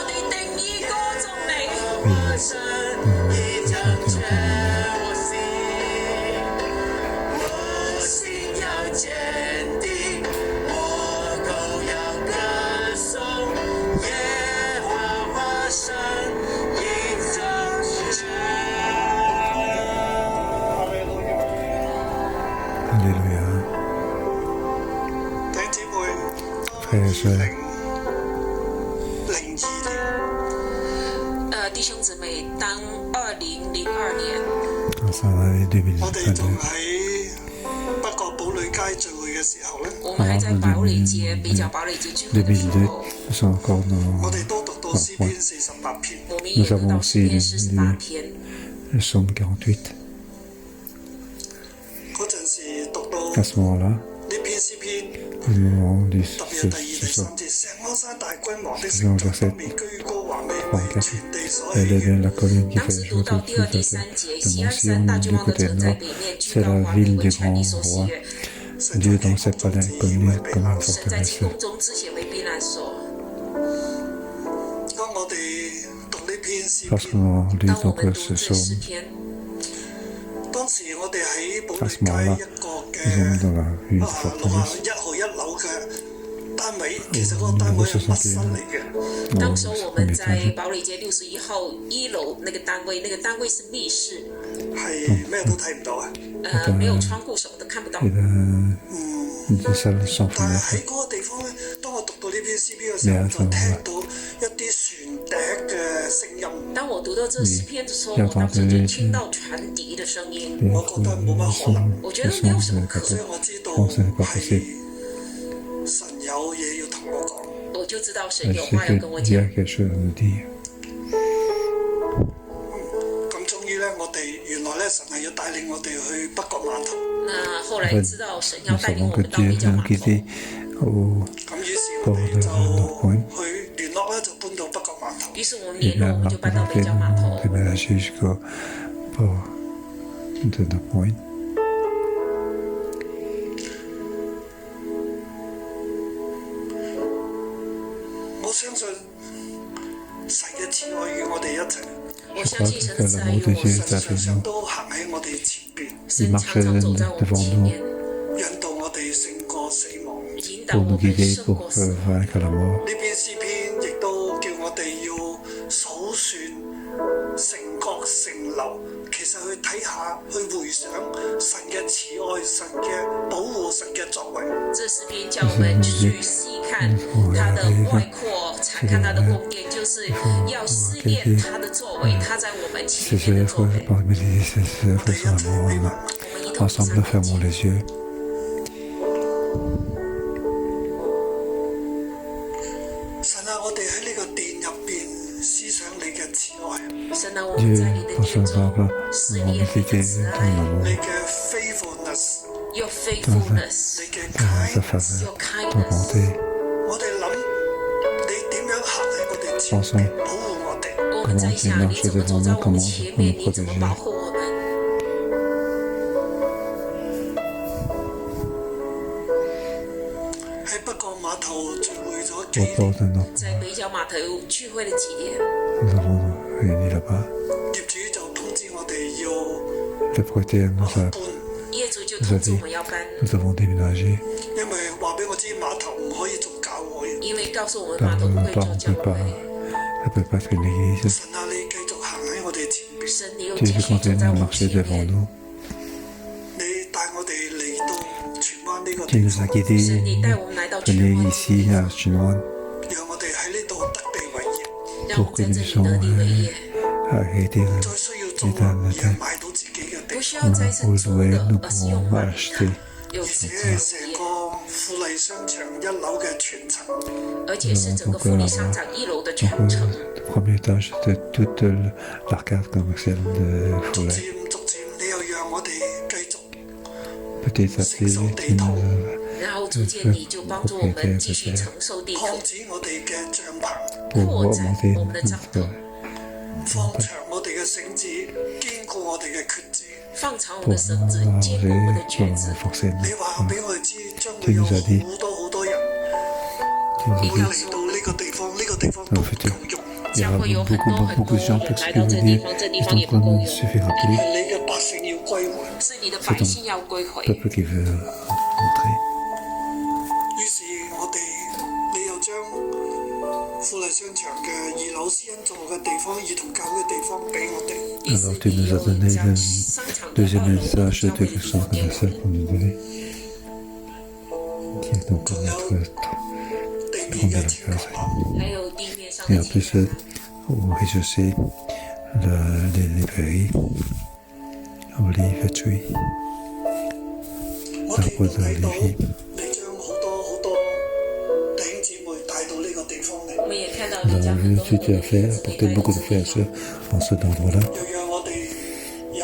哋定義歌頌你，我心要堅定，我口要歌頌耶和華神，應當是哈利路亞。弟兄姊妹，弟兄姊妹，當2002年，我哋仲喺北角堡壘街聚會嘅時候咧，我們還在堡壘街比較堡壘街聚會嘅時候，我哋都讀到詩篇48篇，我們也讀到詩篇48篇。嗰陣時讀到呢篇詩篇， On lit 特別係第二、第三節，錫安山大君王的聖像不未居高，還未為全地所喜悅。當時讀到第二、第三節，錫安山大君王的城在北面，居高還未為全地所喜悅。Dieu dans ses palais connus comme une 神在其 forteresse. 宮中之前為避難所。當我哋讀呢篇詩 Lorsqu'on 篇， lit 當我 donc 們讀 ce 這詩 psaume, 篇，當時我哋喺寶 à 利 ce 街 moment-là, 一個 ils ont mis 嘅 dans la rue de 61 forteresse. 號1樓嘅單位，其實嗰個單位係密室嚟嘅。當時我們在保利街61號1樓那個單位，那個單位是密室，係咩都睇唔到啊！沒有窗戶，什麼都看不到。 Une salle sans 但係 fenêtre. 喺嗰個地方咧，當我讀到呢篇詩篇嘅時候，就聽到一啲船笛嘅聲音。當我讀到這詩篇的時候，我當時就聽到船笛的聲音。我覺得冇乜可能，我覺得沒有什麼可能，所以我知道 Bon, ce n'est pas 係 possible. 神有嘢要同我講。我就知道神有 C'est 話要跟我 que Dieu a 講。 quelque chose à nous dire. 咁終於咧，我哋原來咧，神係要帶領我哋去北角碼頭。那後來知道神要 Nous 帶領 savons 我 que 們到 Dieu 北角 a 碼頭， guidé au 咁於是我哋 port de 就 Nord-Point. 去聯絡咧，就搬到北角碼頭。於是我們 Et 聯絡，我 là, 們就搬到 on 北角碼頭。 a déménagé jusqu'au port de Nord-Point. 我相信神嘅慈愛與我哋一齊，我相信神的慈愛與我們，神常常都行喺我哋前邊，神常常走在我們前面，引導我哋勝過死亡。引導 Pour 我 nous 們 guider 勝 pour 過死亡。 vaincre la mort. 呢篇詩篇亦都叫我哋要數算成國成流，其實去睇下，去回想神嘅慈愛、神嘅保護、神嘅作為。這詩篇叫我們去細看他的外擴，查看他的宮殿，就是要思念他的作為，他在我們前 C'est 面的 ce 作為。 parmi ces œuvres sur la mort. 我們一同閉 Ensemble, 上眼 fermons 睛。 les yeux. 神啊，我哋喺呢個殿入邊思想你嘅慈愛，神啊，我們在你的 Dieu, 殿 pense 中 à 思 on 念 a 你 quitté 的慈 ton 愛， amour, 你嘅 faithfulness， your faithfulness, 你嘅 ta kindness。 faveur, your ta kindness。 bonté. 我哋諗你點樣行喺我哋前 Pensons 面保護我哋。我們在想你怎麼走在我們前面，你怎麼保護我們？喺北角碼頭聚會咗 Au 幾 port 年， de Nord-Point, 在北角碼頭聚會了幾年， nous avons réuni là-bas. 業主就通知我哋要 Le propriétaire nous a 搬，業主就通知我們要搬， nous avons déménagé. 因為話俾我知碼頭唔可以做教會。因為告訴我們 Car 碼頭不 on 會做 ne 教 peut pas, 會。 ça peut pas être une église. 神啊，你繼續行喺我哋前邊，神，你又 Dieu 繼 veut 續走 continuer 在 à 我們 marcher 前 devant 面。 nous. 你帶我哋嚟到荃灣呢個 Tu 地 nous as 方， guidés 神，你帶我們來到荃 venir 灣， ici à Chinois 讓我哋喺呢度得地為業，讓我們在這裡得地為業， arrêter 再需要做嘢買到自己嘅地不，需 On 要再次 pour 租 louer, 的 nous，而是用 pouvons 買的 acheter. 有自己這係的事業，成個富麗商場1樓嘅全層。而且是整個富麗商場1樓的全 Donc, 程。 le premier étage, c'était toute l'arcade commerciale de 逐 Foulet. 漸逐漸，你又讓我哋繼續 Petit à petit, tu nous as 然後逐漸你就幫助我們繼續承受地擴土，展我哋嘅帳篷， pour 擴展 augmenter 我們的帳 notre 篷，放長我哋嘅繩子，堅固我哋嘅決志。放長我 pour 們的繩子，堅固我們的 pour 橛子。 renforcer 你 notre 話俾我哋知，將會有好多好多人會嚟到呢個地方，呢個地方都唔夠用， Il y 將 aura 會有很 beaucoup, 多 beaucoup, 很 beaucoup 多 de gens 人 parce 來 que 到這 le 地 Dieu 方，這地 est 方也 en 不 train 夠 de 用， suffira plus. 係你嘅百姓要歸回。是你的百姓要歸回。 Peuple qui veut rentrer. 於是我哋，你又將富麗商場嘅2樓私人座嘅地方、兒童教會嘅地方俾我哋。 Alors tu nous as donné le deuxième message de quelque chose comme ça pour nous donner, qui est donc 仲有 notre 地面嘅前閣樓，還有地面上 Et 的 en plus, au rez-de-chaussée, les librairies, Olive et Tree, 我哋 l'arbre 都睇到 d'olivier. 你將好多弟兄姊妹帶到呢個地方嚟，我們也看到你將很 Alors, 多 tu 很 as 多 fait 的 apporter beaucoup de frères et sœurs dans cet endroit-là. 又讓我哋有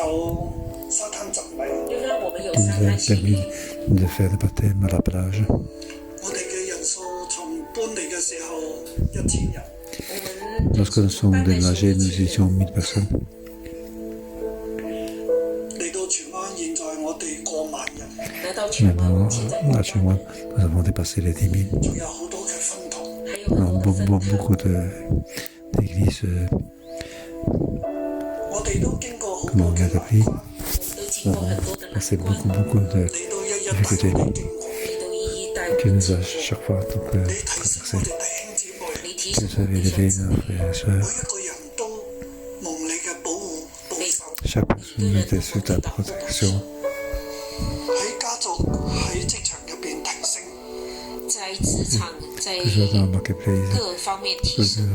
沙灘浸禮。又讓我們有 Tu 沙 nous 灘 as 洗禮 permis，de faire le baptême à la plage. Lorsque nous sommes déménagés, nous étions 1000 personnes. Maintenant, à Chinois, nous avons dépassé les 10 000. Nous avons beaucoup d'églises, comme on l'a appris. Nous avons passé beaucoup de difficultés. Dieu nous a chaque fois traversé. Dieu nous a élevé nos frères et sœurs. Chaque personne était sous ta protection. Que ce soit dans le marketplace, que ce soit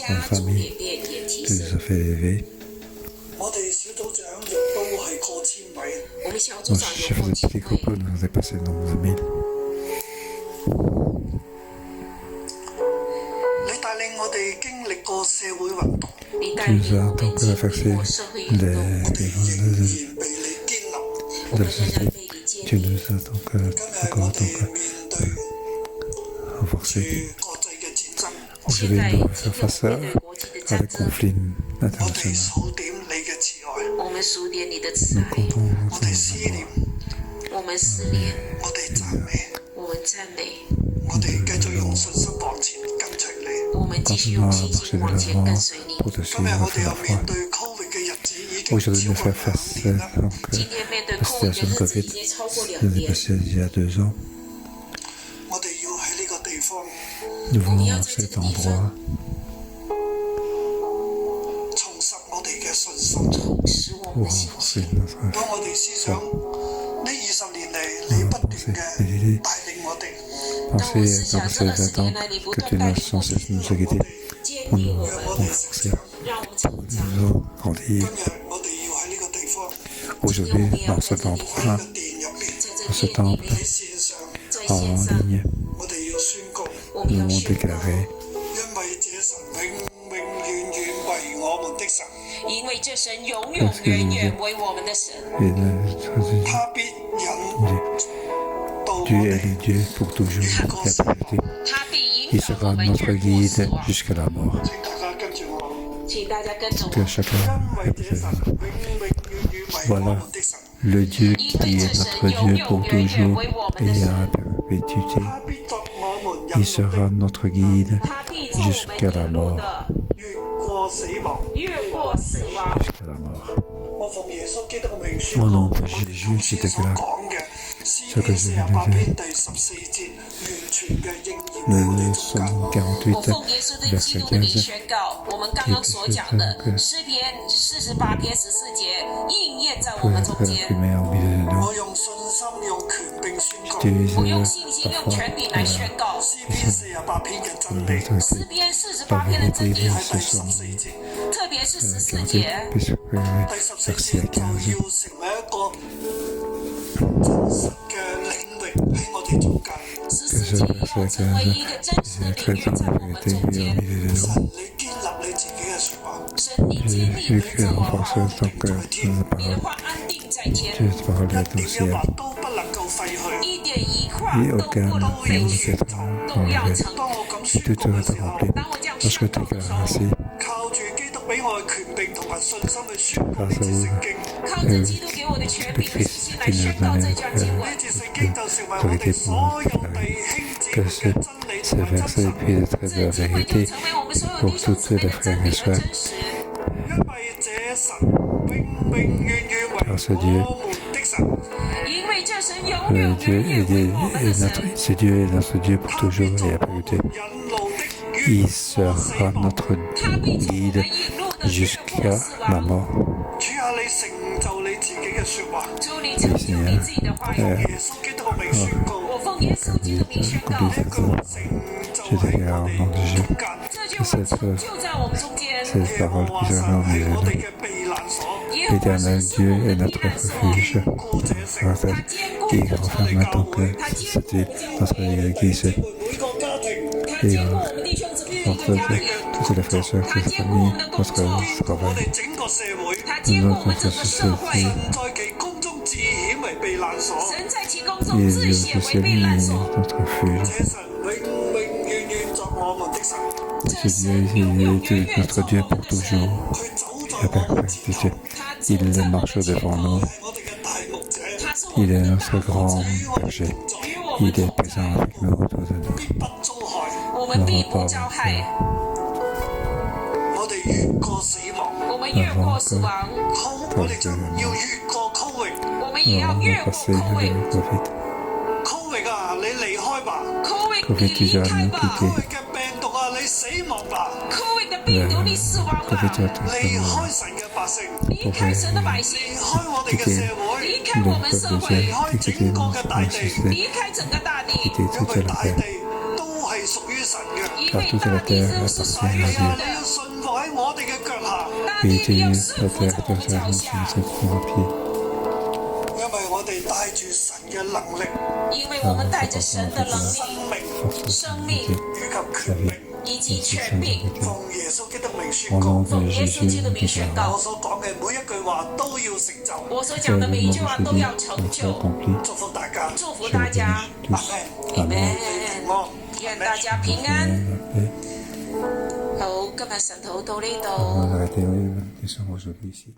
dans la famille, tu nous as fait élever. Nos chefs de petits groupes nous ont dépassé le nombre de 1000. Tu nous as donc traversé les de la société. Tu nous as donc encore renforcés. Aujourd'hui, nous devons faire face à des conflits internationaux. Nous comptons ton amour. Continuons à marcher de l'avant pour te suivre à la foi. Aujourd'hui, nous faisons face à la situation de Covid. Nous avons dépassé il y a 2 ans. Nous voulons à cet endroit pour renforcer notre foi. Pensez dans ces 20 ans que tu n'as sans cesse nous a guidés pour nous renforcer, pour nous grandir. Aujourd'hui, dans cet endroit, dans ce temple, en ligne, nous avons déclaré parce que Dieu est le Dieu pour toujours et à perpétuité. Il sera notre guide jusqu'à la mort. Que chacun répète. Voilà le Dieu qui est notre Dieu pour toujours et à perpétuité. Il sera notre guide jusqu'à la mort. Jusqu'à la mort. Au nom de Jésus, je déclare ce que je viens de dire. Le psaume 48, verset 15, que ce verset 15 est très dans la vérité et au milieu de nous. Jésus qui a renforcé ton cœur dans la parole. Dieu te parole est au ciel. Et aucun ne peut enlevé. Et tout sera accompli. Lorsque tu déclares ainsi, grâce à vous, le Christ qui nous donne l'autorité pour déclarer que ce verset puisse être de la vérité pour toutes les frères et sœurs. Car ce Dieu, ce Dieu est notre Dieu pour toujours et à perpétuité. Il sera notre guide jusqu'à la mort. Oui, Seigneur, je déclare au nom de Jésus que cette parole qui sera en milieu de nous. L'Éternel Dieu est notre refuge, qui renferme ton cœur, c'était notre Église. Et toutes les frères et sœurs, toutes les familles, notre travail, notre société. Et Dieu du ciel est notre refuge. 这神永永远远做我们的神。Il marche devant nous. Il est notre grand berger. Il est présent avec nous autour de nous. 我们必不遭害，我哋越過死亡，我们越过死亡，我哋就要越過 Covid。我们也要越过 COVID。 Covid 啊，你離開吧 COVID， 你离开吧 ！Covid 嘅病毒啊，你死亡吧 ！COVID 的病毒，你死亡吧！離開神嘅百姓，离开神的百姓，離開我哋嘅社會，离开我们社会，離開整個嘅大地，离开整个大地，因為大地都係屬於神嘅。因为大地都是属于神你的。要信服喺我哋嘅腳下，大地你要顺服在我们脚下，因為我哋帶住神嘅能力，因为我们带着神的能力、生命以及權柄，以及权柄，奉耶穌基督名宣告，奉耶穌基督名宣我告，所講嘅每一句話都要成就。我所讲的每一句话都要成就。祝福大家，祝福大家，阿門。願大家平安。好，今日神禱到呢度。On va arrêter, oui, ils sont aujourd'hui ici.